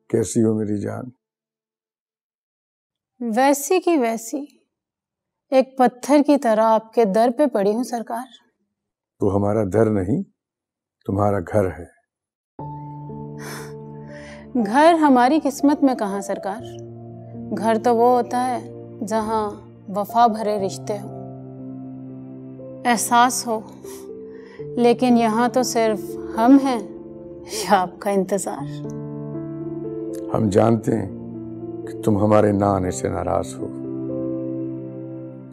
कैसी हो मेरी जान? वैसी की वैसी, एक पत्थर की तरह आपके दर पे पड़ी हूँ सरकार। वो हमारा दर नहीं, तुम्हारा घर है। घर हमारी किस्मत में कहाँ सरकार। घर तो वो होता है जहाँ वफा भरे रिश्ते हो, एहसास हो, लेकिन यहाँ तो सिर्फ हम हैं या आपका इंतजार। हम जानते हैं कि तुम हमारे ना आने से नाराज हो।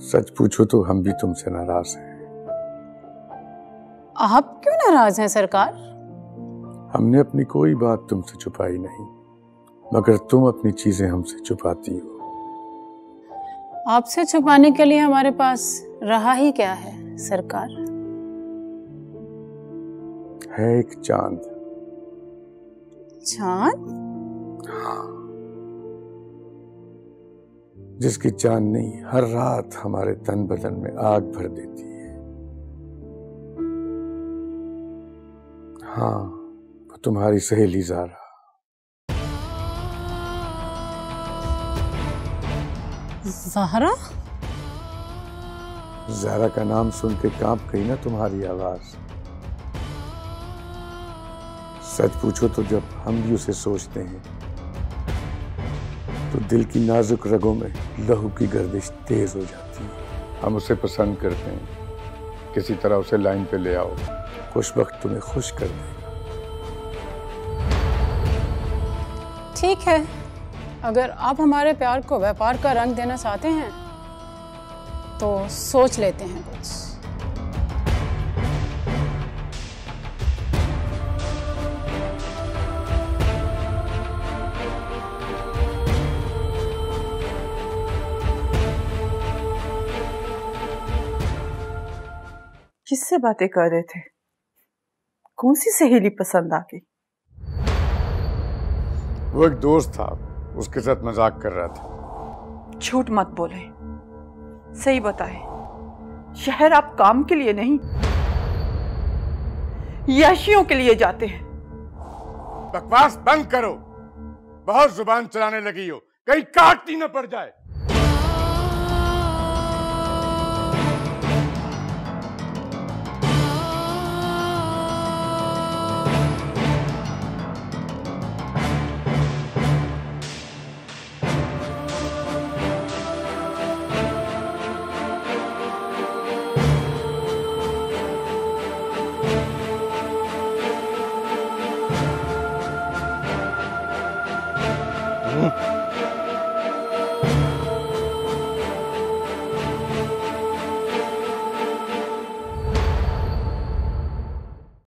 सच पूछो तो हम भी तुमसे नाराज हैं। आप क्यों नाराज हैं सरकार? हमने अपनी कोई बात तुमसे छुपाई नहीं, मगर तुम अपनी चीजें हमसे छुपाती हो। आपसे छुपाने के लिए हमारे पास रहा ही क्या है सरकार? है एक चांद। चांद? हाँ, जिसकी चांदनी हर रात हमारे तन बदन में आग भर देती है। हाँ, वो तुम्हारी सहेली ज़ारा। ज़ारा? ज़ारा का नाम सुन के कांप गई ना तुम्हारी आवाज। सच पूछो तो जब हम भी उसे सोचते हैं तो दिल की नाजुक रगों में लहू की गर्दिश तेज हो जाती है। हम उसे पसंद करते हैं, किसी तरह उसे लाइन पे ले आओ, कुछ वक्त तुम्हें खुश कर देगा। ठीक है, अगर आप हमारे प्यार को व्यापार का रंग देना चाहते हैं तो सोच लेते हैं कुछ। किससे बातें कर रहे थे? कौन सी सहेली पसंद आ गई? वो एक दोस्त था, उसके साथ मजाक कर रहा था। झूठ मत बोले, सही बताए। शहर आप काम के लिए नहीं, याशियों के लिए जाते हैं। बकवास बंद करो, बहुत जुबान चलाने लगी हो, कहीं काटती न पड़ जाए।